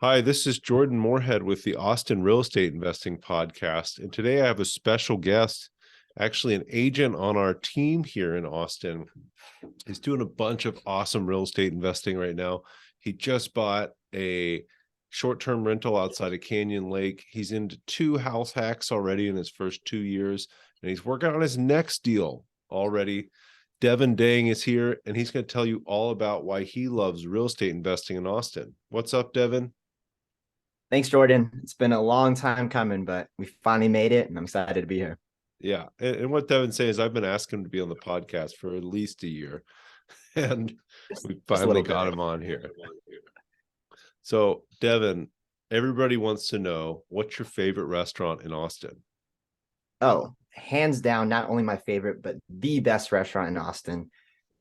Hi, this is Jordan Moorhead with the Austin Real Estate Investing Podcast. And today I have a special guest, actually an agent on our team here in Austin. He's doing a bunch of awesome real estate investing right now. He just bought a short-term rental outside of Canyon Lake. He's into 2 house hacks already in his first 2 years, and he's working on his next deal already. Devin Dang is here, and he's going to tell you all about why he loves real estate investing in Austin. What's up, Devin? Thanks, Jordan. It's been a long time coming, but we finally made it, and I'm excited to be here. Yeah. And what Devin's saying is I've been asking him to be on the podcast for at least a year, and we Just a finally little got bit. him on here. So, Devin, everybody wants to know, what's your favorite restaurant in Austin? Oh, hands down, not only my favorite, but the best restaurant in Austin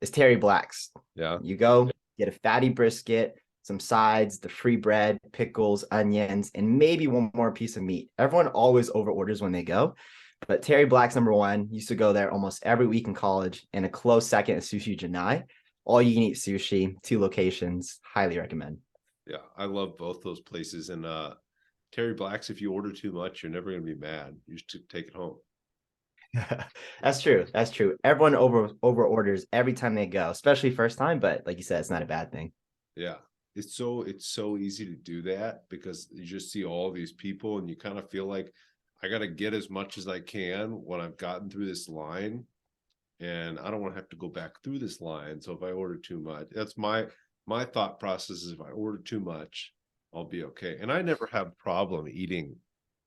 is Terry Black's. Yeah. You go get a fatty brisket, some sides, the free bread, pickles, onions, and maybe one more piece of meat. Everyone always over orders when they go, but Terry Black's number one. Used to go there almost every week in college, and a close second is Sushi Janai. All you can eat sushi, 2 locations. Highly recommend. Yeah. I love both those places. And Terry Black's, if you order too much, you're never going to be mad. You should take it home. That's true. That's true. Everyone over orders every time they go, especially first time. But like you said, it's not a bad thing. Yeah. It's so easy to do that because you just see all these people and you kind of feel like I got to get as much as I can when I've gotten through this line, and I don't want to have to go back through this line. So if I order too much, that's my thought process is if I order too much, I'll be okay. And I never have a problem eating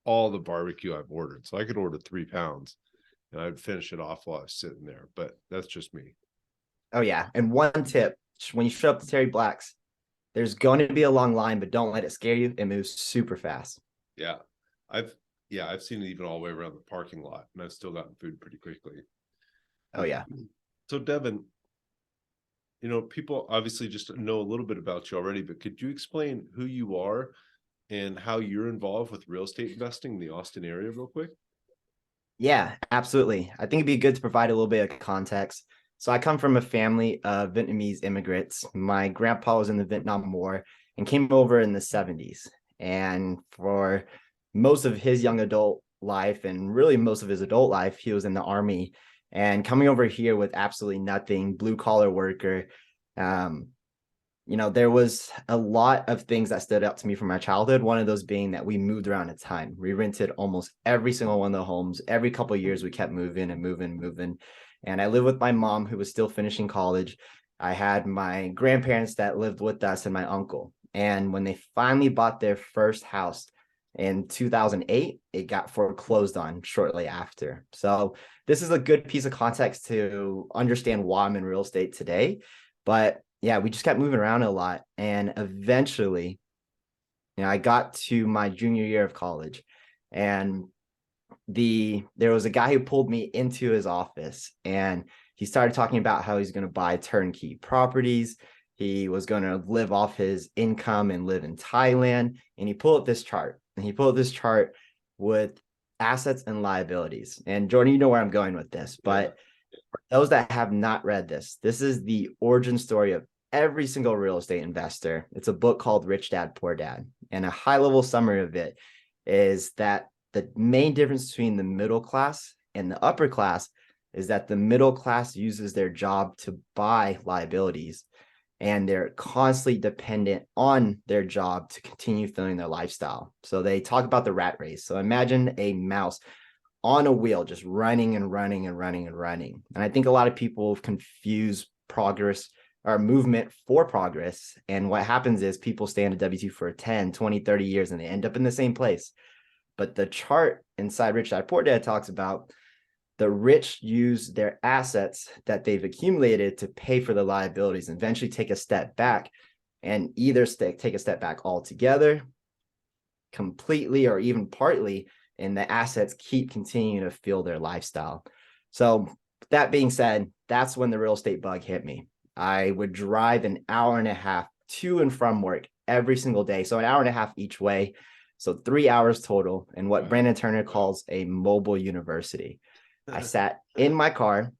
all the barbecue I've ordered. So I could order 3 pounds and I'd finish it off while I was sitting there. But that's just me. Oh yeah. And one tip: when you show up to Terry Black's, there's going to be a long line, but don't let it scare you. It moves super fast. Yeah. I've I've seen it even all the way around the parking lot, and I've still gotten food pretty quickly. Oh yeah. So Devin, people obviously just know a little bit about you already, but could you explain who you are and how you're involved with real estate investing in the Austin area real quick? Yeah, absolutely. I think it'd be good to provide a little bit of context. So I come from a family of Vietnamese immigrants. My grandpa was in the Vietnam War and came over in the 70s. And for most of his young adult life and really most of his adult life, he was in the army. And coming over here with absolutely nothing, blue collar worker, um, there was a lot of things that stood out to me from my childhood. One of those being that we moved around a ton. We rented almost every single one of the homes. Every couple of years, we kept moving and moving and moving. And I lived with my mom, who was still finishing college. I had my grandparents that lived with us and my uncle. And when they finally bought their first house in 2008, it got foreclosed on shortly after. So this is a good piece of context to understand why I'm in real estate today. But yeah, we just kept moving around a lot. And eventually, I got to my junior year of college, and there was a guy who pulled me into his office, and he started talking about how he's going to buy turnkey properties. He was going to live off his income and live in Thailand. And he pulled up this chart, with assets and liabilities. And Jordan, you know where I'm going with this, Yeah. but for those that have not read this, this is the origin story of every single real estate investor. It's a book called Rich Dad, Poor Dad. And a high level summary of it is that the main difference between the middle class and the upper class is that the middle class uses their job to buy liabilities, and they're constantly dependent on their job to continue filling their lifestyle. So they talk about the rat race. So imagine a mouse on a wheel, just running and running and running and running. And I think a lot of people confuse progress or movement for progress. And what happens is people stay in a W-2 for 10, 20, 30 years, and they end up in the same place. But the chart inside Rich Dad Poor Dad talks about the rich use their assets that they've accumulated to pay for the liabilities and eventually take a step back, and either take a step back altogether, completely, or even partly, and the assets keep continuing to fuel their lifestyle. So that being said, that's when the real estate bug hit me. I would drive an hour and a half to and from work every single day. So an hour and a half each way. So 3 hours total in what Brandon Turner calls a mobile university. I sat in my car,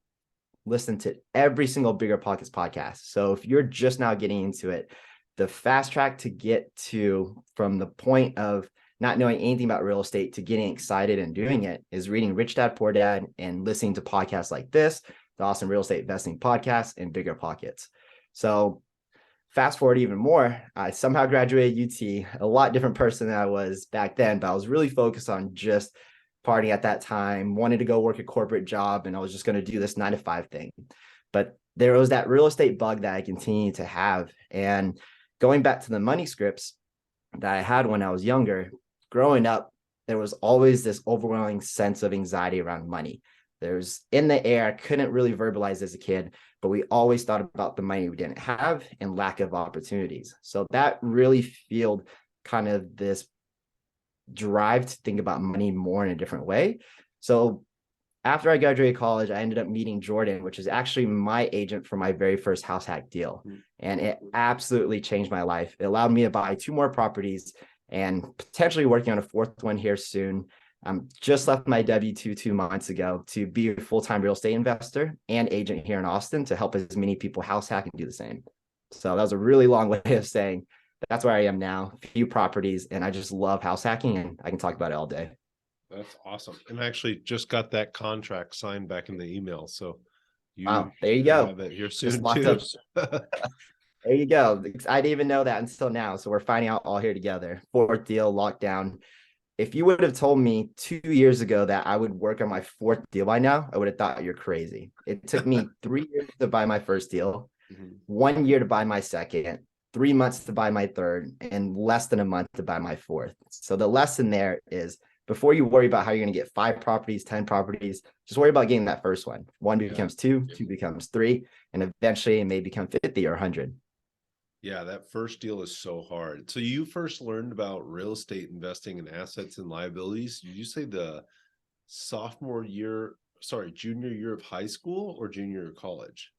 listened to every single Bigger Pockets podcast. So if you're just now getting into it, the fast track to get to from the point of not knowing anything about real estate to getting excited and doing it is reading Rich Dad Poor Dad and listening to podcasts like this, the Awesome Real Estate Investing Podcast, and Bigger Pockets. So fast forward even more, I somehow graduated UT, a lot different person than I was back then, but I was really focused on just partying at that time, wanted to go work a corporate job, and I was just going to do this 9 to 5 thing. But there was that real estate bug that I continued to have. And going back to the money scripts that I had when I was younger, growing up, there was always this overwhelming sense of anxiety around money. There's in the air, I couldn't really verbalize as a kid, but we always thought about the money we didn't have and lack of opportunities. So that really fueled kind of this drive to think about money more in a different way. So after I graduated college, I ended up meeting Jordan, which is actually my agent for my very first house hack deal. And it absolutely changed my life. It allowed me to buy 2 more properties and potentially working on a 4th one here soon. Just left my W-2 2 months ago to be a full-time real estate investor and agent here in Austin to help as many people house hack and do the same. So that was a really long way of saying that's where I am now, few properties, and I just love house hacking, and I can talk about it all day. That's awesome. And I actually just got that contract signed back in the email. So wow, there you go. Have it here soon too. There you go. I didn't even know that until now. So we're finding out all here together. 4th deal, lockdown. If you would have told me 2 years ago that I would work on my 4th deal by now, I would have thought you're crazy. It took me 3 years to buy my first deal, 1 year to buy my second, 3 months to buy my third, and less than a month to buy my 4th. So the lesson there is before you worry about how you're going to get 5 properties, 10 properties, just worry about getting that first one. 1 becomes 2, 2 becomes 3, and eventually it may become 50 or 100. Yeah, that first deal is so hard. So you first learned about real estate investing in assets and liabilities. Did you say the junior year of high school or junior year of college?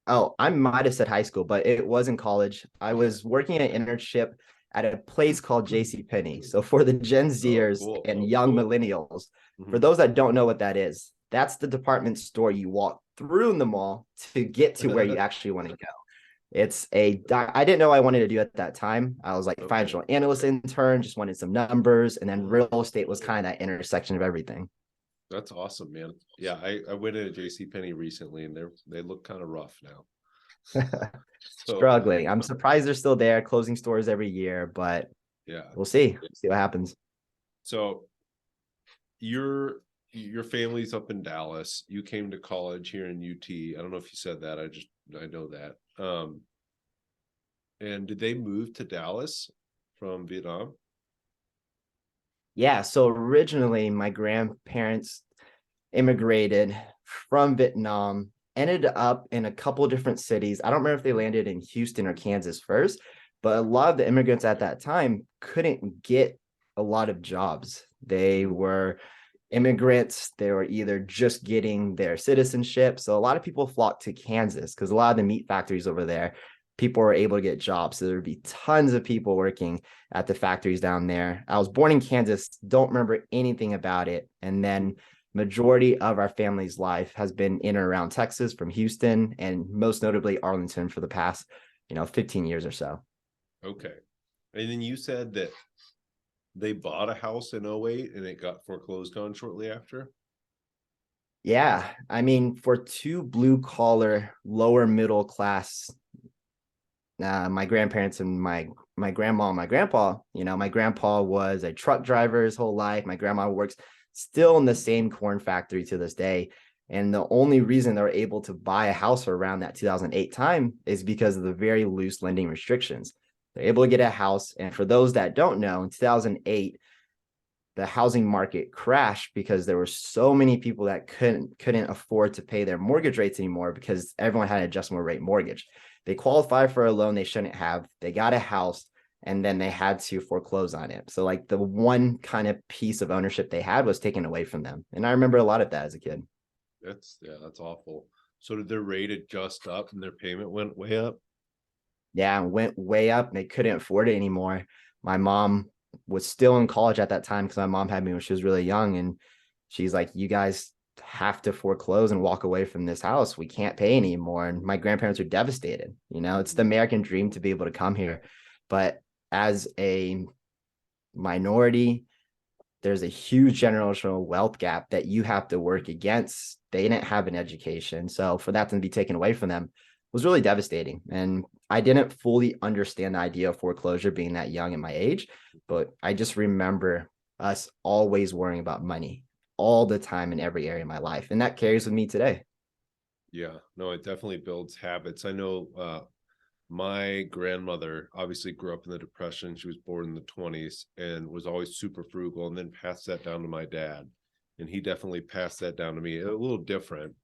Oh, I might have said high school, but it was in college. I was working an internship at a place called JCPenney. So for the Gen Zers and young millennials, for those that don't know what that is, that's the department store you walk through in the mall to get to where you actually want to go. I didn't know I wanted to do at that time. I was like financial analyst intern, just wanted some numbers. And then real estate was kind of that intersection of everything. That's awesome, man. Yeah, I went into JCPenney recently and they look kind of rough now. Struggling. I'm surprised they're still there, closing stores every year, but yeah, we'll see what happens. So your family's up in Dallas. You came to college here in UT. I don't know if you said that. I know that. And did they move to Dallas from Vietnam? Yeah, so originally my grandparents immigrated from Vietnam, ended up in a couple of different cities. I don't remember if they landed in Houston or Kansas first, but a lot of the immigrants at that time couldn't get a lot of jobs. They were immigrants. They were either just getting their citizenship. So a lot of people flocked to Kansas because a lot of the meat factories over there, people were able to get jobs. So there'd be tons of people working at the factories down there. I was born in Kansas, don't remember anything about it. And then majority of our family's life has been in and around Texas, from Houston and most notably Arlington for the past, 15 years or so. Okay. And then you said that they bought a house in 2008 and it got foreclosed on shortly after? Yeah. I mean, for 2 blue collar, lower middle class, my grandparents and my grandma and my grandpa, my grandpa was a truck driver his whole life. My grandma works still in the same corn factory to this day. And the only reason they were able to buy a house around that 2008 time is because of the very loose lending restrictions. They're able to get a house. And for those that don't know, in 2008, the housing market crashed because there were so many people that couldn't afford to pay their mortgage rates anymore because everyone had an adjustable rate mortgage. They qualified for a loan they shouldn't have. They got a house and then they had to foreclose on it. So like the one kind of piece of ownership they had was taken away from them. And I remember a lot of that as a kid. That's awful. So did their rate adjust up and their payment went way up? Yeah, went way up. They couldn't afford it anymore. My mom was still in college at that time because my mom had me when she was really young. And she's like, you guys have to foreclose and walk away from this house. We can't pay anymore. And my grandparents are devastated. You know, it's the American dream to be able to come here. But as a minority, there's a huge generational wealth gap that you have to work against. They didn't have an education. So for that to be taken away from them was really devastating. And I didn't fully understand the idea of foreclosure being that young in my age, but I just remember us always worrying about money all the time in every area of my life. And that carries with me today. Yeah, no, it definitely builds habits. I know my grandmother obviously grew up in the Depression. She was born in the 20s and was always super frugal, and then passed that down to my dad. And he definitely passed that down to me. A little different,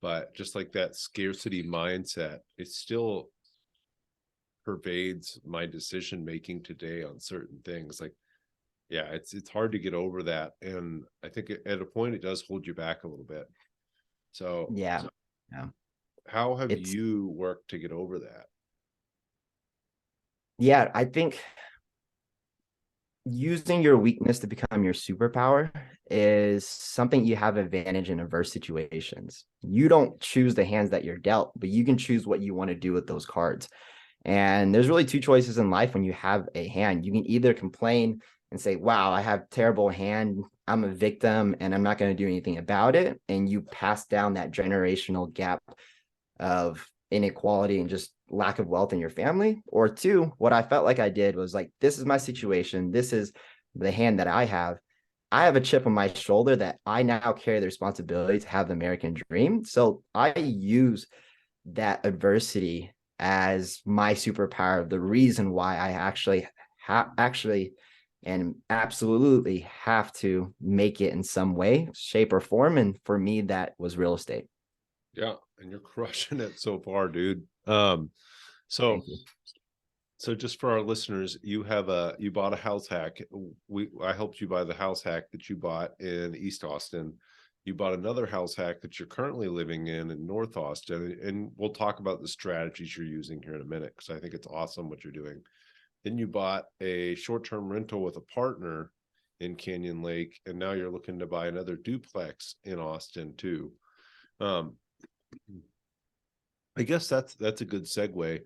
but just like that scarcity mindset, it still pervades my decision making today on certain things. Like, yeah, it's hard to get over that. And I think at a point it does hold you back a little bit. So Yeah. Yeah. how have It's, you worked to get over that? yeah, I think using your weakness to become your superpower is something you have advantage in adverse situations. You don't choose the hands that you're dealt, but you can choose what you want to do with those cards. And there's really two choices in life when you have a hand. You can either complain and say, wow, I have terrible hand, I'm a victim, and I'm not going to do anything about it. And you pass down that generational gap of inequality and just lack of wealth in your family. Or two, what I felt like I did was like, this is my situation. This is the hand that I have. I have a chip on my shoulder that I now carry the responsibility to have the American dream. So I use that adversity as my superpower, the reason why I actually and absolutely have to make it in some way, shape, or form. And for me, that was real estate. Yeah, and you're crushing it so far, dude. So Thank you. so just for our listeners, you bought a house hack. I helped you buy the house hack that you bought in East Austin. You bought another house hack that you're currently living in North Austin, and we'll talk about the strategies you're using here in a minute, because I think it's awesome what you're doing. Then you bought a short-term rental with a partner in Canyon Lake, and now you're looking to buy another duplex in Austin too. Um, I guess that's a good segue.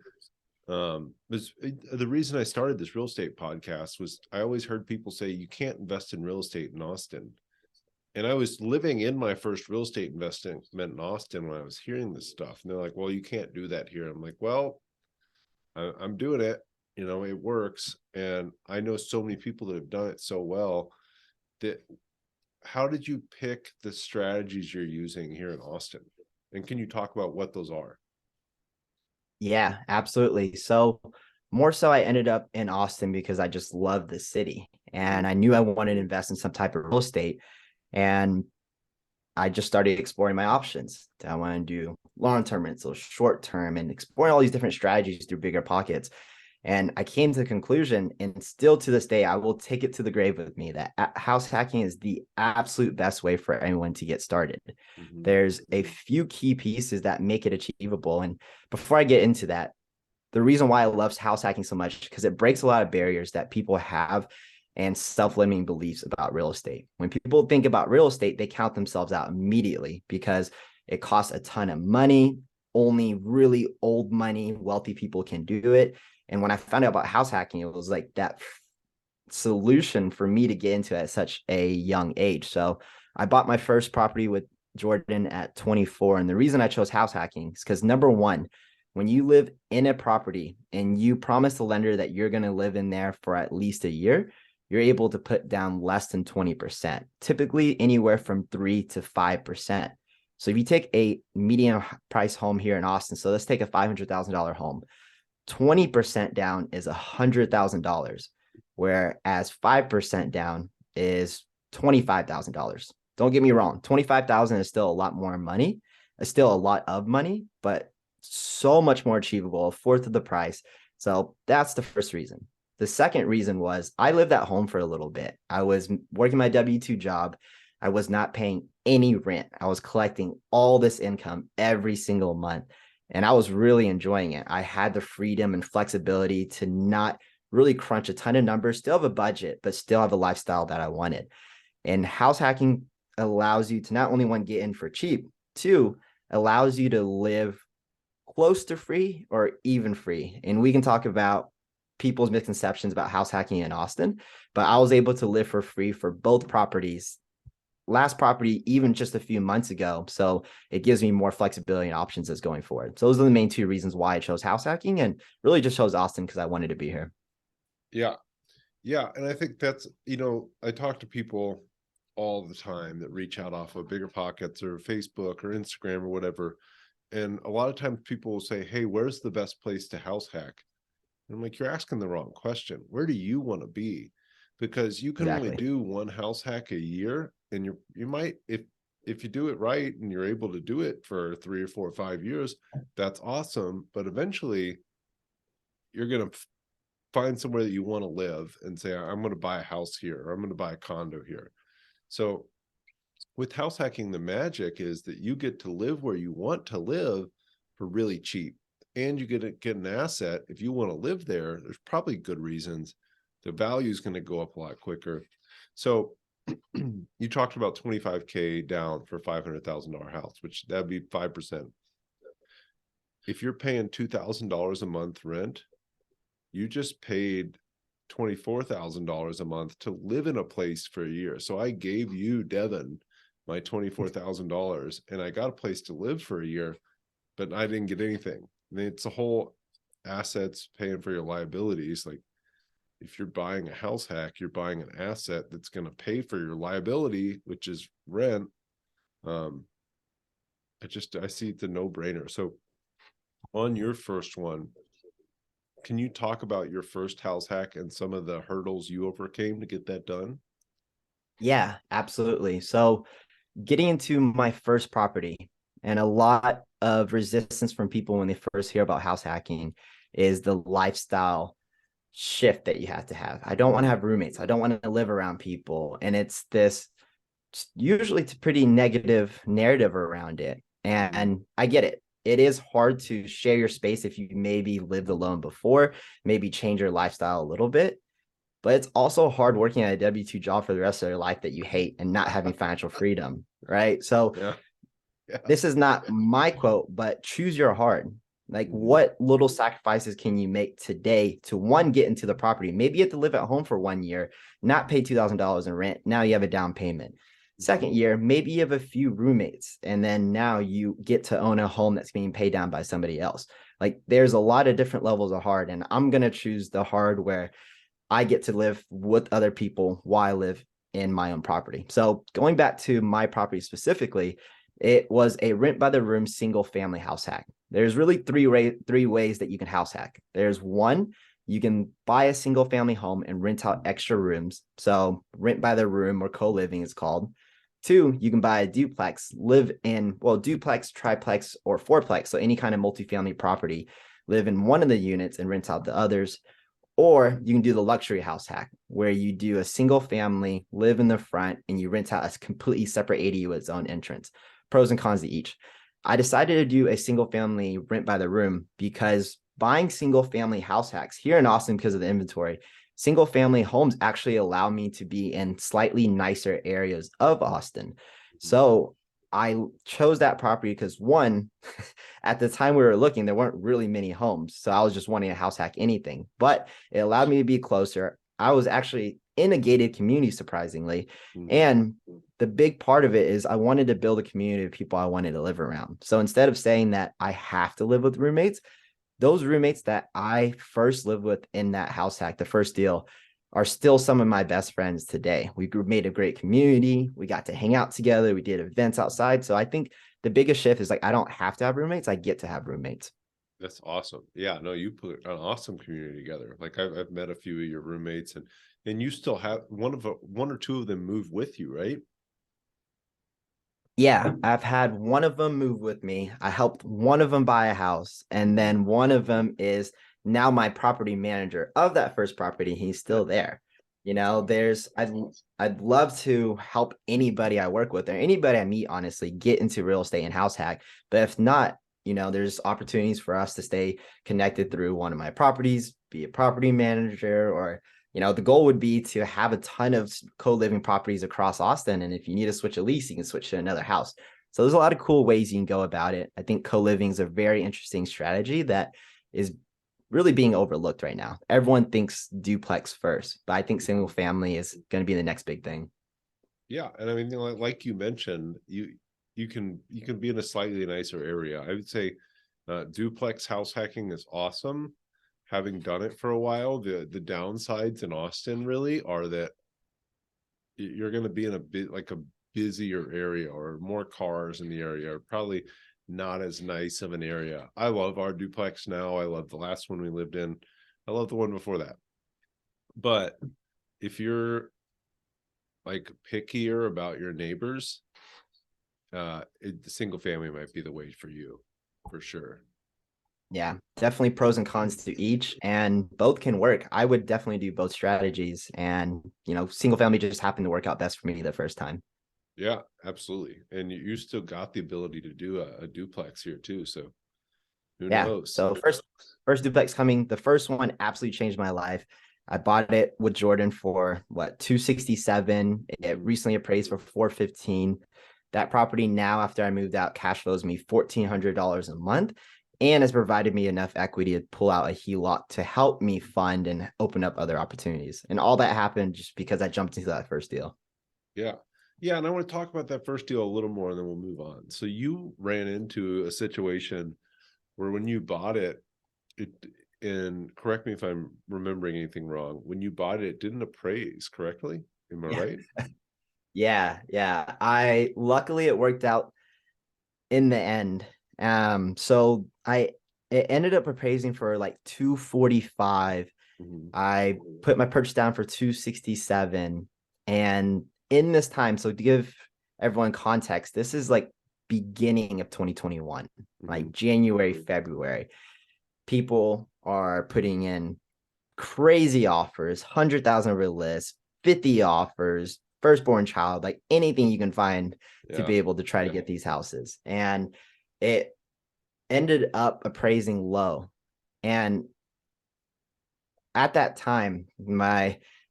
The reason I started this real estate podcast was I always heard people say you can't invest in real estate in Austin. And I was living in my first real estate investment in Austin when I was hearing this stuff. And they're like, well, you can't do that here. I'm like, well, I'm doing it. You know, it works. And I know so many people that have done it so well. That how did you pick the strategies you're using here in Austin? And can you talk about what those are? Yeah, absolutely. So more so I ended up in Austin because I just love the city and I knew I wanted to invest in some type of real estate. And I just started exploring my options. I want to do long-term rentals, short-term, and exploring all these different strategies through bigger pockets. And I came to the conclusion, and still to this day, I will take it to the grave with me, that house hacking is the absolute best way for anyone to get started. Mm-hmm. There's a few key pieces that make it achievable. And before I get into that, the reason why I love house hacking so much, because it breaks a lot of barriers that people have and self-limiting beliefs about real estate. When people think about real estate, they count themselves out immediately because it costs a ton of money. Only really old money, wealthy people can do it. And when I found out about house hacking, it was like that solution for me to get into at such a young age. So I bought my first property with Jordan at 24. And the reason I chose house hacking is because, number one, when you live in a property and you promise the lender that you're going to live in there for at least a year, you're able to put down less than 20%, typically anywhere from 3 to 5%. So if you take a medium price home here in Austin, so let's take a $500,000 home, 20% down is $100,000, whereas 5% down is $25,000. Don't get me wrong, 25,000 is still a lot more money. It's still a lot of money, but so much more achievable, a fourth of the price. So that's the first reason. The second reason was I lived at home for a little bit. I was working my W-2 job. I was not paying any rent. I was collecting all this income every single month, and I was really enjoying it. I had the freedom and flexibility to not really crunch a ton of numbers, still have a budget, but still have the lifestyle that I wanted. And house hacking allows you to not only one, get in for cheap, two, allows you to live close to free or even free. And we can talk about people's misconceptions about house hacking in Austin, but I was able to live for free for both properties. Last property, even just a few months ago. So it gives me more flexibility and options as going forward. So those are the main two reasons why I chose house hacking, and really just chose Austin because I wanted to be here. Yeah. Yeah. And I think that's, I talk to people all the time that reach out off of Bigger Pockets or Facebook or Instagram or whatever. And a lot of times people will say, hey, where's the best place to house hack? And I'm like, you're asking the wrong question. Where do you want to be? Because you can only do one house hack a year, and you might, if you do it right and you're able to do it for 3 or 4 or 5 years, that's awesome. But eventually you're going to find somewhere that you want to live and say, I'm going to buy a house here, or I'm going to buy a condo here. So with house hacking, the magic is that you get to live where you want to live for really cheap, and you get an asset. If you want to live there, there's probably good reasons. The value is going to go up a lot quicker. So you talked about 25K down for $500,000 house, which that'd be 5%. If you're paying $2,000 a month rent, you just paid $24,000 a month to live in a place for a year. So I gave you, Devin, my $24,000, and I got a place to live for a year, but I didn't get anything. I mean, it's a whole assets paying for your liabilities. Like, if you're buying a house hack, you're buying an asset that's going to pay for your liability, which is rent. I see it's a no-brainer. So on your first one, can you talk about your first house hack and some of the hurdles you overcame to get that done? Yeah, absolutely. So getting into my first property, and a lot of resistance from people when they first hear about house hacking is the lifestyle shift that you have to have. I don't want to have roommates. I don't want to live around people. And it's this usually it's a pretty negative narrative around it. And I get it. It is hard to share your space if you maybe lived alone before, maybe change your lifestyle a little bit. But it's also hard working at a W-2 job for the rest of your life that you hate and not having financial freedom, right? So this is not my quote, but choose your heart. Like, what little sacrifices can you make today to, one, get into the property? Maybe you have to live at home for 1 year, not pay $2,000 in rent. Now you have a down payment. Second year, maybe you have a few roommates, and then now you get to own a home that's being paid down by somebody else. Like, there's a lot of different levels of hard, and I'm going to choose the hard where I get to live with other people while I live in my own property. So going back to my property specifically, it was a rent by the room single family house hack. There's really three ways that you can house hack. There's one, you can buy a single family home and rent out extra rooms. So rent by the room, or co-living is called. Two, you can buy a duplex, live in, duplex, triplex, or fourplex. So any kind of multifamily property, live in one of the units and rent out the others. Or you can do the luxury house hack, where you do a single family, live in the front, and you rent out a completely separate ADU with its own entrance. Pros and cons to each. I decided to do a single family rent by the room because buying single family house hacks here in Austin, because of the inventory, single family homes actually allow me to be in slightly nicer areas of Austin. So I chose that property because, one, at the time we were looking, there weren't really many homes. So I was just wanting a house hack anything, but it allowed me to be closer. I was actually in a gated community, surprisingly. And the big part of it is I wanted to build a community of people I wanted to live around. So instead of saying that I have to live with roommates, those roommates that I first lived with in that house hack, the first deal, are still some of my best friends today. We made a great community. We got to hang out together. We did events outside. So I think the biggest shift is, like, I don't have to have roommates. I get to have roommates. That's awesome. Yeah, no, you put an awesome community together. Like, I've met a few of your roommates, and you still have one or two of them move with you, right? Yeah, I've had one of them move with me. I helped one of them buy a house, and then one of them is now my property manager of that first property. He's still there. I'd love to help anybody I work with or anybody I meet, honestly, get into real estate and house hack. But if not, there's opportunities for us to stay connected through one of my properties, be a property manager, or the goal would be to have a ton of co-living properties across Austin. And if you need to switch a lease, you can switch to another house. So there's a lot of cool ways you can go about it. I think co-living is a very interesting strategy that is really being overlooked right now. Everyone thinks duplex first, but I think single family is going to be the next big thing. Yeah, and I mean, like you mentioned, you can be in a slightly nicer area. I would say duplex house hacking is awesome. Having done it for a while, the downsides in Austin really are that you're going to be in a bit like a busier area, or more cars in the area, or probably not as nice of an area. I love our duplex now. I love the last one we lived in. I love the one before that. But if you're like pickier about your neighbors, single family might be the way for you, for sure. Yeah, definitely pros and cons to each, and both can work. I would definitely do both strategies, and single family just happened to work out best for me the first time. Yeah, absolutely. And you still got the ability to do a duplex here too. So who Yeah. knows? So first duplex coming. The first one absolutely changed my life. I bought it with Jordan for what, 267. It recently appraised for 415. That property now, after I moved out, cash flows me $1,400 a month and has provided me enough equity to pull out a HELOC to help me fund and open up other opportunities. And all that happened just because I jumped into that first deal. Yeah. Yeah. And I want to talk about that first deal a little more, and then we'll move on. So you ran into a situation where when you bought it, and correct me if I'm remembering anything wrong, when you bought it, it didn't appraise correctly. Am I right? Yeah. I luckily it worked out in the end. So it ended up appraising for like 245. Mm-hmm. I put my purchase down for 267. And in this time, so to give everyone context, this is like beginning of 2021, like January, February. People are putting in crazy offers, 100,000 over the list, 50 offers, firstborn child, like anything you can find to be able to try to get these houses. And it ended up appraising low. And at that time,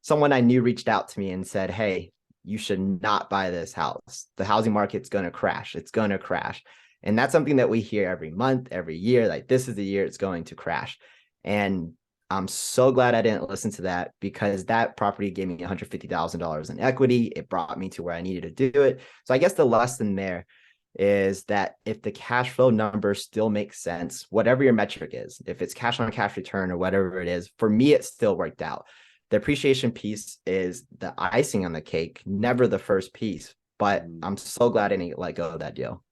someone I knew reached out to me and said, "Hey, you should not buy this house. The housing market's going to crash. It's going to crash." And that's something that we hear every month, every year, like this is the year it's going to crash. And I'm so glad I didn't listen to that, because that property gave me $150,000 in equity. It brought me to where I needed to do it. So I guess the lesson there is that if the cash flow number still makes sense, whatever your metric is, if it's cash on cash return or whatever it is, for me, it still worked out. The appreciation piece is the icing on the cake, never the first piece, but I'm so glad I didn't let go of that deal.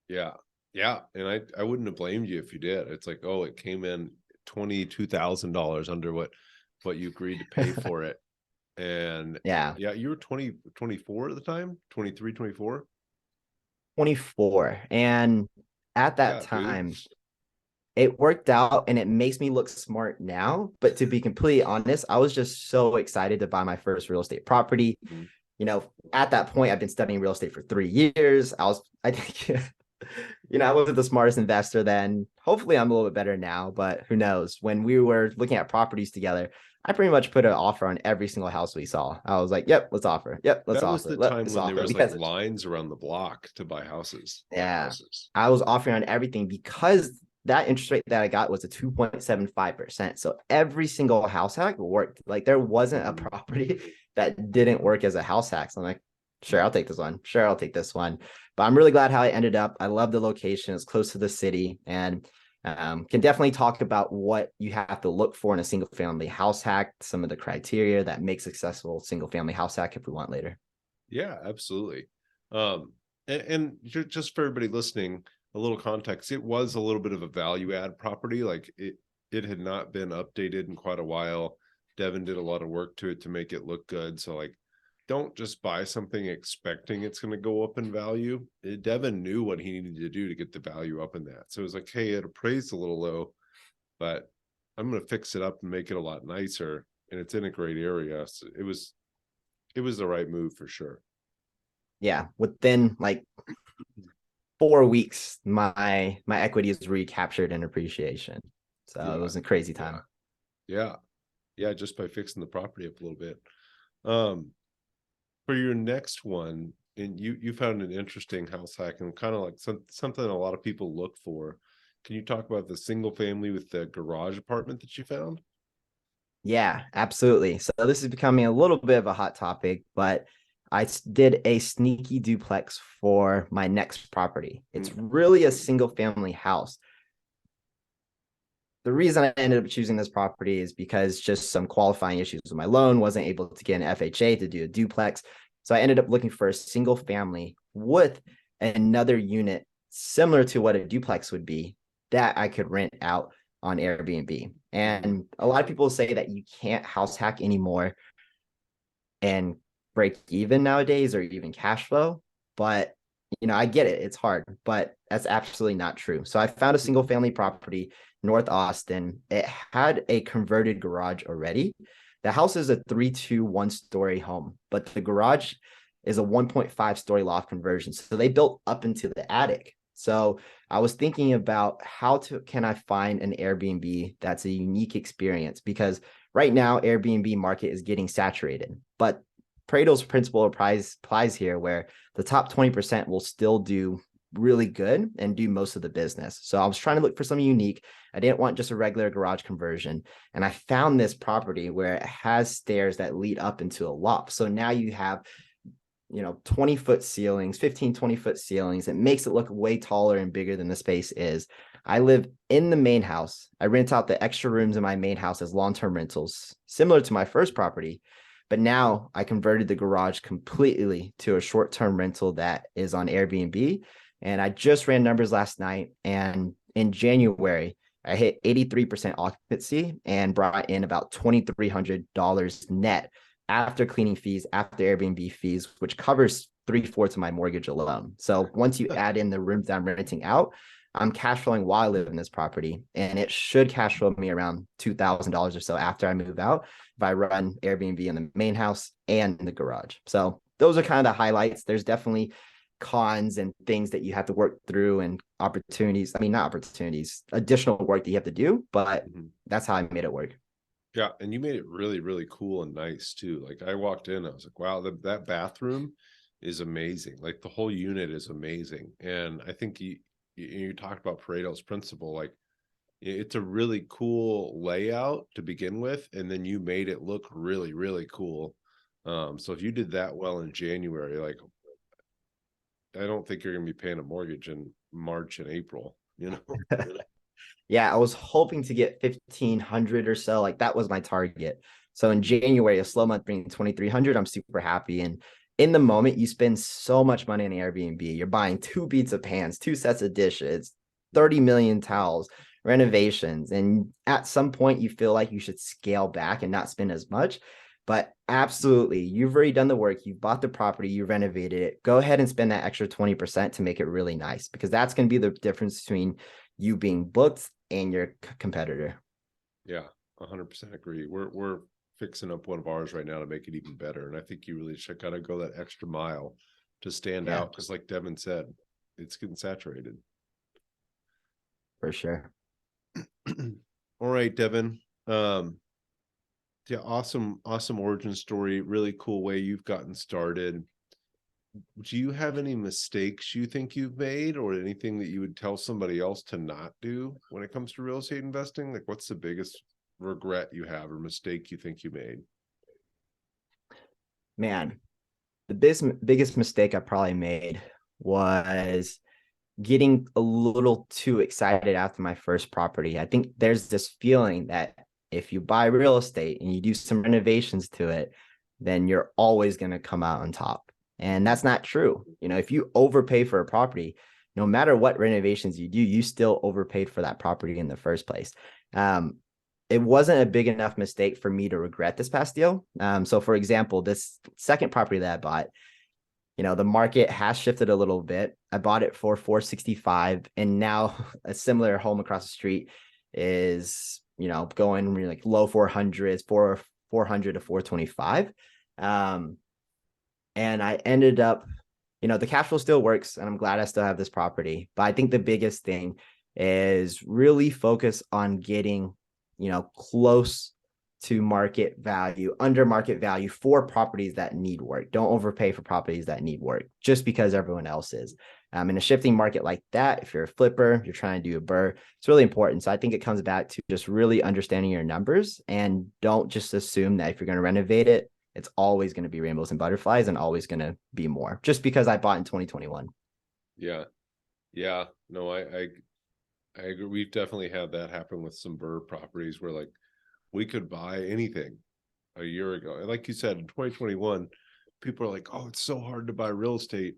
Yeah. Yeah. And I wouldn't have blamed you if you did. It's like, oh, it came in $22,000 under what you agreed to pay for it. And yeah, you were 24 at the time, 23, 24. 24. And at that time, it worked out, and it makes me look smart now. But to be completely honest, I was just so excited to buy my first real estate property. At that point, I've been studying real estate for 3 years. I think, I wasn't the smartest investor then. Hopefully I'm a little bit better now, but who knows? When we were looking at properties together, I pretty much put an offer on every single house we saw. I was like, yep, let's offer. Yep, let's offer. That was the time when there was like lines around the block to buy houses. Yeah. I was offering on everything because that interest rate that I got was a 2.75%. So every single house hack worked. Like there wasn't a property that didn't work as a house hack. So I'm like, sure, I'll take this one. Sure, I'll take this one. But I'm really glad how I ended up. I love the location. It's close to the city, and can definitely talk about what you have to look for in a single family house hack, some of the criteria that make successful single family house hack if we want later. Yeah, absolutely. And just for everybody listening, a little context, it was a little bit of a value add property. Like it had not been updated in quite a while. Devin did a lot of work to it to make it look good. So like, don't just buy something expecting it's going to go up in value. Devin knew what he needed to do to get the value up in that. So it was like, hey, it appraised a little low, but I'm going to fix it up and make it a lot nicer. And it's in a great area. So it was the right move for sure. Yeah. Within like 4 weeks, my equity is recaptured in appreciation. So it was a crazy time. Yeah. Yeah, just by fixing the property up a little bit. Um, for your next one, and you found an interesting house hack and kind of like something a lot of people look for. Can you talk about the single family with the garage apartment that you found? Yeah, absolutely. So this is becoming a little bit of a hot topic, but did a sneaky duplex for my next property. It's really a single family house. The reason I ended up choosing this property is because just some qualifying issues with my loan, wasn't able to get an FHA to do a duplex. So I ended up looking for a single family with another unit similar to what a duplex would be that I could rent out on Airbnb. And a lot of people say that you can't house hack anymore and break even nowadays or even cash flow. But I get it. It's hard, but that's absolutely not true. So I found a single family property, North Austin. It had a converted garage already. The house is a 3-2-1-story home, but the garage is a 1.5-story loft conversion. So they built up into the attic. So I was thinking about can I find an Airbnb that's a unique experience, because right now Airbnb market is getting saturated, but Pareto's principle applies here, where the top 20% will still do really good and do most of the business. So I was trying to look for something unique. I didn't want just a regular garage conversion. And I found this property where it has stairs that lead up into a loft. So now you have 20-foot ceilings, 20-foot ceilings. It makes it look way taller and bigger than the space is. I live in the main house. I rent out the extra rooms in my main house as long-term rentals, similar to my first property. But now I converted the garage completely to a short-term rental that is on Airbnb. And I just ran numbers last night. And in January, I hit 83% occupancy and brought in about $2,300 net after cleaning fees, after Airbnb fees, which covers 3/4 of my mortgage alone. So once you add in the rooms that I'm renting out, I'm cash flowing while I live in this property, and it should cash flow me around $2,000 or so after I move out if I run Airbnb in the main house and in the garage. So those are kind of the highlights. There's definitely cons and things that you have to work through, and opportunities. I mean, not opportunities, additional work that you have to do, but that's how I made it work. Yeah, and you made it really, really cool and nice too. Like I walked in, I was like, wow, that bathroom is amazing. Like the whole unit is amazing. And I think you talked about Pareto's principle. Like it's a really cool layout to begin with, and then you made it look really, really cool. So if you did that well in January, like I don't think you're gonna be paying a mortgage in March and April, you know? Yeah, I was hoping to get 1,500 or so. Like that was my target. So in January, a slow month bringing 2,300, I'm super happy. And in the moment, you spend so much money on Airbnb. You're buying 2 pizza pans, 2 sets of dishes, 30 million towels, renovations. And at some point, you feel like you should scale back and not spend as much. But absolutely, you've already done the work. You've bought the property, you renovated it. Go ahead and spend that extra 20% to make it really nice, because that's going to be the difference between you being booked and your competitor. Yeah, 100% agree. We're fixing up one of ours right now to make it even better, and I think you really should kind of go that extra mile to stand Yeah, out, because like Devin said, it's getting saturated. for sure. All right, Devin. Yeah, awesome origin story. Really cool way you've gotten started. Do you have any mistakes you think you've made, or anything that you would tell somebody else to not do when it comes to real estate investing? Like what's the biggest regret you have or mistake you think you made? Man, the biggest mistake I probably made was getting a little too excited after my first property. I think there's this feeling that if you buy real estate and you do some renovations to it, then you're always going to come out on top. And that's not true. If you overpay for a property, no matter what renovations you do, you still overpaid for that property in the first place. It wasn't a big enough mistake for me to regret this past deal. So for example, this second property that I bought, the market has shifted a little bit. I bought it for 465, and now a similar home across the street is, going really like low 400s, 400 to 425. And I ended up, the cash flow still works, and I'm glad I still have this property. But I think the biggest thing is really focus on getting, close to market value, under market value for properties that need work. Don't overpay for properties that need work just because everyone else is. In a shifting market like that, if you're a flipper, you're trying to do a burr, it's really important. So I think it comes back to just really understanding your numbers, and don't just assume that if you're going to renovate it, it's always going to be rainbows and butterflies and always going to be more just because I bought in 2021. Yeah. Yeah. No, I agree. We've definitely had that happen with some burr properties where like we could buy anything a year ago. And like you said, in 2021, people are like, oh, it's so hard to buy real estate.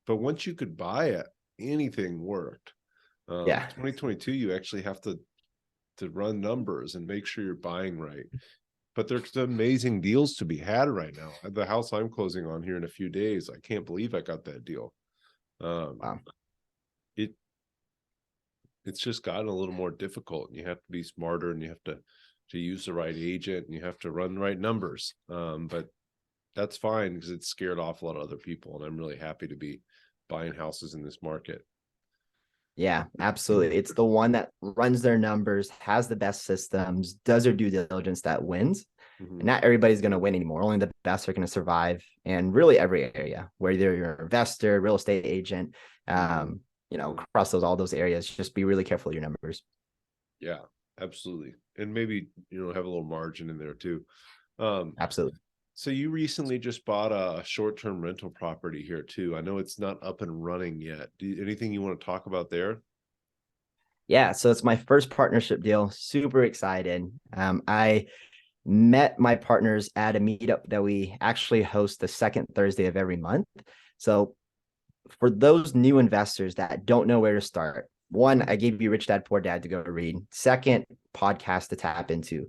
But once you could buy it, anything worked. Yeah. 2022, you actually have to run numbers and make sure you're buying right. But there's amazing deals to be had right now. The house I'm closing on here in a few days, I can't believe I got that deal. Wow. It's just gotten a little more difficult, and you have to be smarter, and you have to use the right agent, and you have to run the right numbers. But that's fine because it's scared off a lot of other people, and I'm really happy to be buying houses in this market. Yeah, absolutely. It's the one that runs their numbers, has the best systems, does their due diligence that wins. And not everybody's going to win anymore. Only the best are going to survive in really every area, whether you're an investor, real estate agent, across all those areas. Just be really careful of your numbers. Yeah, absolutely. And maybe, have a little margin in there too. Absolutely. So you recently just bought a short-term rental property here too. I know it's not up and running yet. Anything you want to talk about there? Yeah, so it's my first partnership deal. Super excited. I met my partners at a meetup that we actually host the second Thursday of every month. So for those new investors that don't know where to start, one, I gave you Rich Dad Poor Dad to go read. Second, podcast to tap into.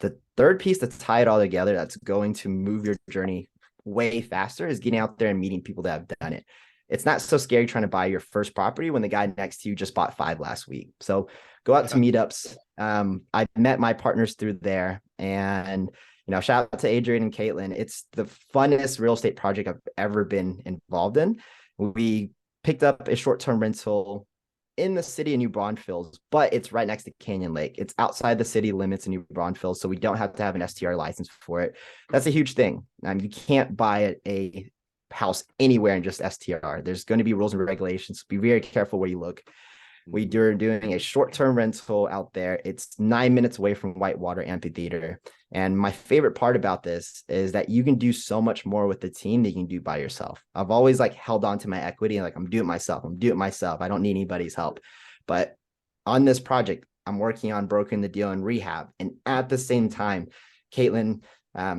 The third piece to tie it all together that's going to move your journey way faster is getting out there and meeting people that have done it. It's not so scary trying to buy your first property when the guy next to you just bought 5 last week. So go out to meetups. I met my partners through there, and shout out to Adrian and Caitlin. It's the funnest real estate project I've ever been involved in. We picked up a short-term rental in the city of New Braunfels, but it's right next to Canyon Lake. It's outside the city limits of New Braunfels, so we don't have to have an STR license for it. That's a huge thing. You can't buy a house anywhere in just STR. There's going to be rules and regulations. Be very careful where you look. We are doing a short-term rental out there. It's 9 minutes away from Whitewater Amphitheater. And my favorite part about this is that you can do so much more with the team than you can do by yourself. I've always held on to my equity and I'm doing it myself. I don't need anybody's help. But on this project, I'm working on brokering the deal and rehab. And at the same time, Caitlin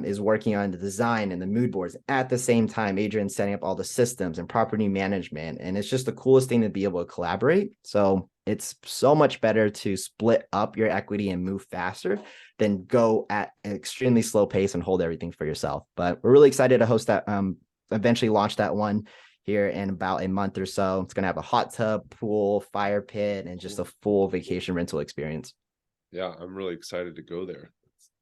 is working on the design and the mood boards. At the same time, Adrian's setting up all the systems and property management. And it's just the coolest thing to be able to collaborate. So it's so much better to split up your equity and move faster than go at an extremely slow pace and hold everything for yourself. But we're really excited to host that, eventually launch that one here in about a month or so. It's going to have a hot tub, pool, fire pit, and just a full vacation rental experience. Yeah, I'm really excited to go there.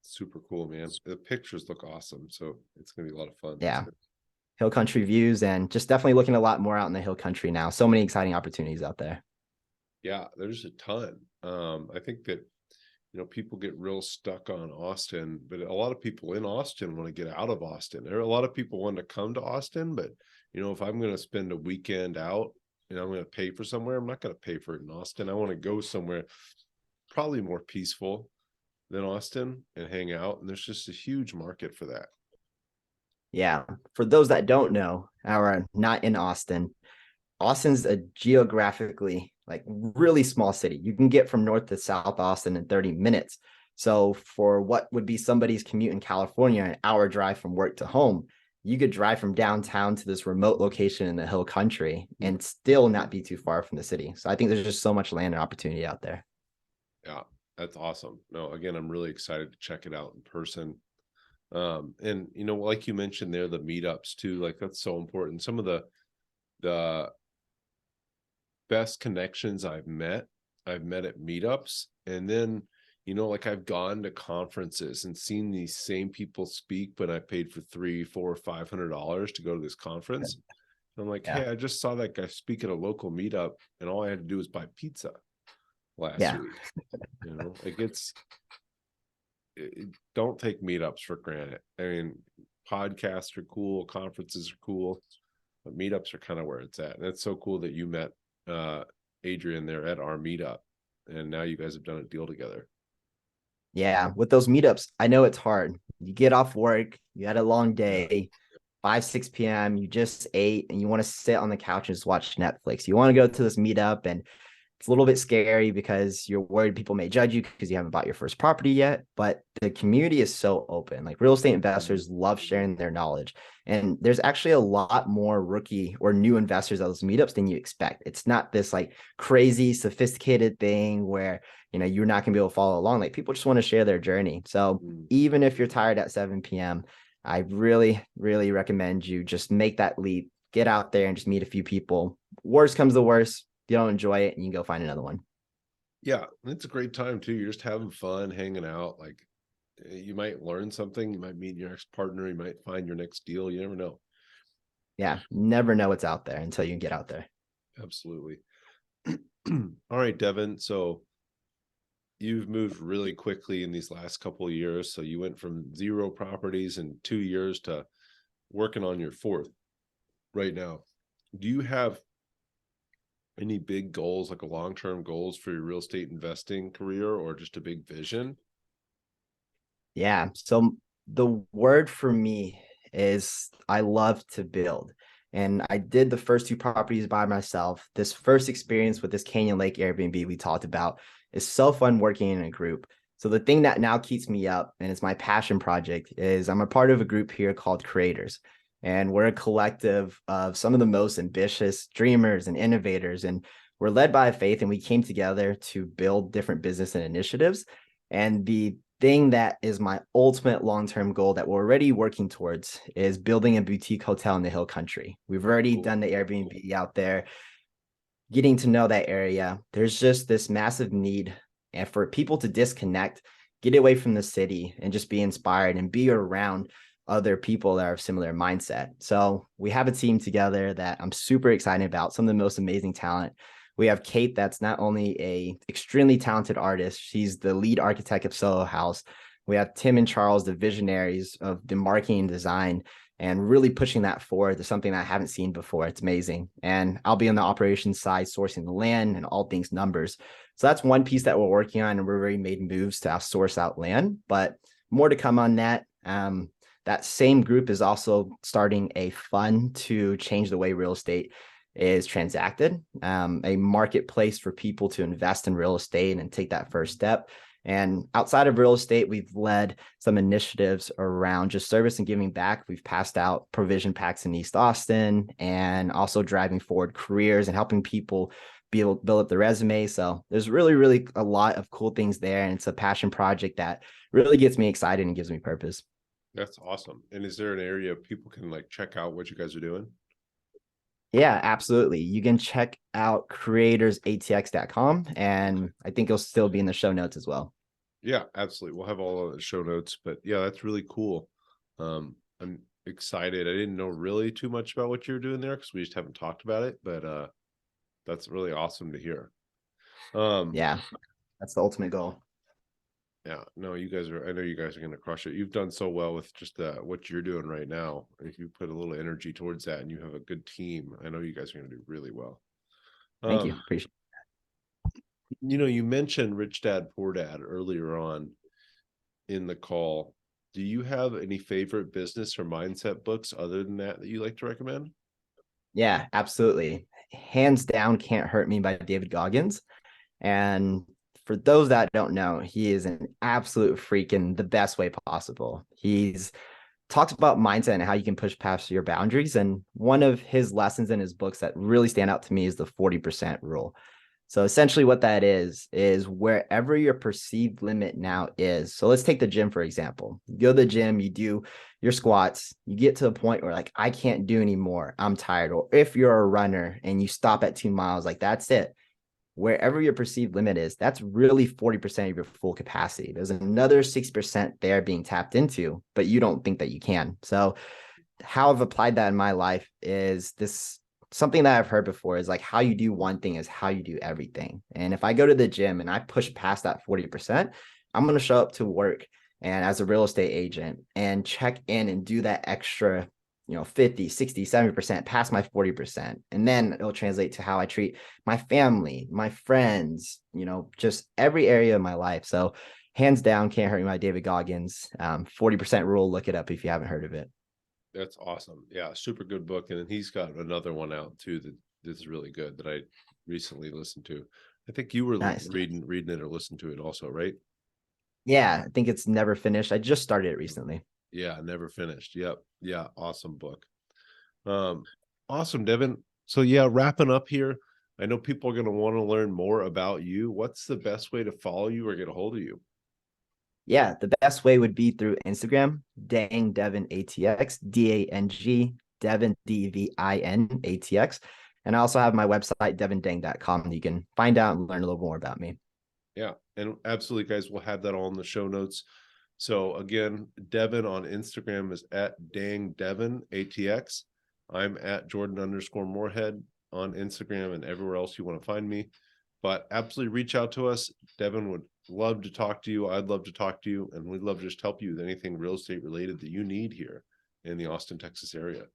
Super cool, man. The pictures look awesome, so it's gonna be a lot of fun. Yeah, hill country views, and just definitely looking a lot more out in the hill country now. So many exciting opportunities out there. Yeah, there's a ton. I think that people get real stuck on Austin, but a lot of people in Austin want to get out of Austin. There are a lot of people want to come to Austin, but if I'm going to spend a weekend out and I'm going to pay for somewhere, I'm not going to pay for it in Austin. I want to go somewhere probably more peaceful than Austin and hang out. And there's just a huge market for that. Yeah. For those that don't know or are not in Austin, Austin's a geographically really small city. You can get from north to south Austin in 30 minutes. So for what would be somebody's commute in California, an hour drive from work to home, you could drive from downtown to this remote location in the hill country and still not be too far from the city. So I think there's just so much land and opportunity out there. Yeah. That's awesome. No, again, I'm really excited to check it out in person. And like you mentioned there, the meetups too, that's so important. Some of the best connections I've met at meetups. And then, I've gone to conferences and seen these same people speak, but I paid for $300, $400, $500 to go to this conference. And I'm like, hey, I just saw that guy speak at a local meetup, and all I had to do was buy pizza last week. don't take meetups for granted. I mean, podcasts are cool, conferences are cool, but meetups are kind of where it's at. And it's so cool that you met Adrian there at our meetup, and now you guys have done a deal together. Yeah, with those meetups, I know it's hard. You get off work, you had a long day, 5, 6 p.m., you just ate, and you want to sit on the couch and just watch Netflix. You want to go to this meetup, and it's a little bit scary because you're worried people may judge you because you haven't bought your first property yet. But the community is so open. Like real estate investors love sharing their knowledge. And there's actually a lot more rookie or new investors at those meetups than you expect. It's not this like crazy, sophisticated thing where, you're not going to be able to follow along. Like people just want to share their journey. So even if you're tired at 7 p.m., I really, really recommend you just make that leap, get out there and just meet a few people. Worst comes to worst, you don't enjoy it, and you can go find another one. Yeah, it's a great time too. You're just having fun, hanging out. Like you might learn something, you might meet your next partner, you might find your next deal. You never know. Yeah, never know what's out there until you get out there. Absolutely. All right, Devin. So you've moved really quickly in these last couple of years. So you went from 0 properties in 2 years to working on your 4th right now. Do you have any big goals, like a long-term goals for your real estate investing career, or just a big vision? Yeah. So the word for me is I love to build. And I did the first 2 properties by myself. This first experience with this Canyon Lake Airbnb we talked about is so fun working in a group. So the thing that now keeps me up, and it's my passion project, is I'm a part of a group here called Creators. And we're a collective of some of the most ambitious dreamers and innovators. And we're led by faith, and we came together to build different business and initiatives. And the thing that is my ultimate long-term goal that we're already working towards is building a boutique hotel in the Hill Country. We've already done the Airbnb out there, getting to know that area. There's just this massive need and for people to disconnect, get away from the city, and just be inspired and be around other people that are of similar mindset. So we have a team together that I'm super excited about, some of the most amazing talent. We have Kate, that's not only a extremely talented artist, she's the lead architect of Soho House. We have Tim and Charles, the visionaries of the marketing and design, and really pushing that forward to something that I haven't seen before. It's amazing. And I'll be on the operations side, sourcing the land and all things numbers. So that's one piece that we're working on, and we've already made moves to source out land, but more to come on that. That same group is also starting a fund to change the way real estate is transacted, a marketplace for people to invest in real estate and take that first step. And outside of real estate, we've led some initiatives around just service and giving back. We've passed out provision packs in East Austin, and also driving forward careers and helping people be able to build up the resume. So there's really, really a lot of cool things there. And it's a passion project that really gets me excited and gives me purpose. That's awesome. And is there an area people can like check out what you guys are doing? Yeah, absolutely. You can check out creatorsatx.com, and I think it'll still be in the show notes as well. Yeah, absolutely. We'll have all of the show notes, but yeah, that's really cool. I'm excited. I didn't know really too much about what you were doing there because we just haven't talked about it, but that's really awesome to hear. Yeah, that's the ultimate goal. Yeah, no, I know you guys are going to crush it. You've done so well with just what you're doing right now. If you put a little energy towards that and you have a good team, I know you guys are going to do really well. Thank you. Appreciate it. You mentioned Rich Dad, Poor Dad earlier on in the call. Do you have any favorite business or mindset books other than that you like to recommend? Yeah, absolutely. Hands down, Can't Hurt Me by David Goggins. And for those that don't know, he is an absolute freak in the best way possible. He's talks about mindset and how you can push past your boundaries. And one of his lessons in his books that really stand out to me is the 40% rule. So essentially what that is wherever your perceived limit now is. So let's take the gym, for example. You go to the gym, you do your squats, you get to a point where like, I can't do anymore, I'm tired. Or if you're a runner and you stop at 2 miles, like that's it. Wherever your perceived limit is, that's really 40% of your full capacity. There's another 6% there being tapped into, but you don't think that you can. So how I've applied that in my life is this something that I've heard before is like how you do one thing is how you do everything. And if I go to the gym and I push past that 40%, I'm going to show up to work and as a real estate agent, and check in and do that extra, 50, 60, 70% past my 40%. And then it'll translate to how I treat my family, my friends, just every area of my life. So hands down, Can't Hurt Me by David Goggins. 40% rule, look it up if you haven't heard of it. That's awesome. Yeah, super good book. And he's got another one out too that is really good that I recently listened to. I think you were Nice. reading it or listening to it also, right? Yeah, I think it's Never Finished. I just started it recently. Yeah, Never Finished. Yep. Yeah, awesome book. Awesome, Devin. So yeah, wrapping up here. I know people are going to want to learn more about you. What's the best way to follow you or get a hold of you? Yeah, the best way would be through Instagram, Dang Devin ATX, DANG, Devin DVIN ATX. And I also have my website, devindang.com. You can find out and learn a little more about me. Yeah, and absolutely, guys, we'll have that all in the show notes. So again, Devin on Instagram is at Dang Devin ATX. I'm at Jordan_Moorhead on Instagram and everywhere else you want to find me. But absolutely reach out to us. Devin would love to talk to you. I'd love to talk to you, and we'd love to just help you with anything real estate related that you need here in the Austin, Texas area.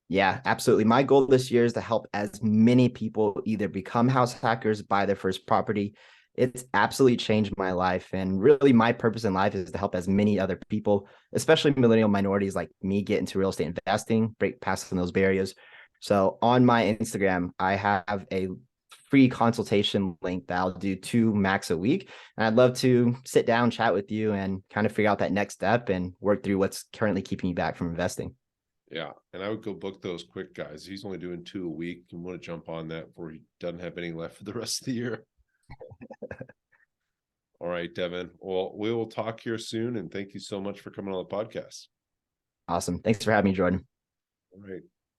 Yeah, absolutely. My goal this year is to help as many people either become house hackers, buy their first property. It's absolutely changed my life. And really, my purpose in life is to help as many other people, especially millennial minorities like me, get into real estate investing, break past those barriers. So on my Instagram, I have a free consultation link that I'll do 2 max a week. And I'd love to sit down, chat with you, and kind of figure out that next step and work through what's currently keeping you back from investing. Yeah, and I would go book those quick, guys. He's only doing 2 a week. You want to jump on that before he doesn't have any left for the rest of the year. All right, Devin. Well, we will talk here soon, and thank you so much for coming on the podcast. Awesome. Thanks for having me, Jordan. All right.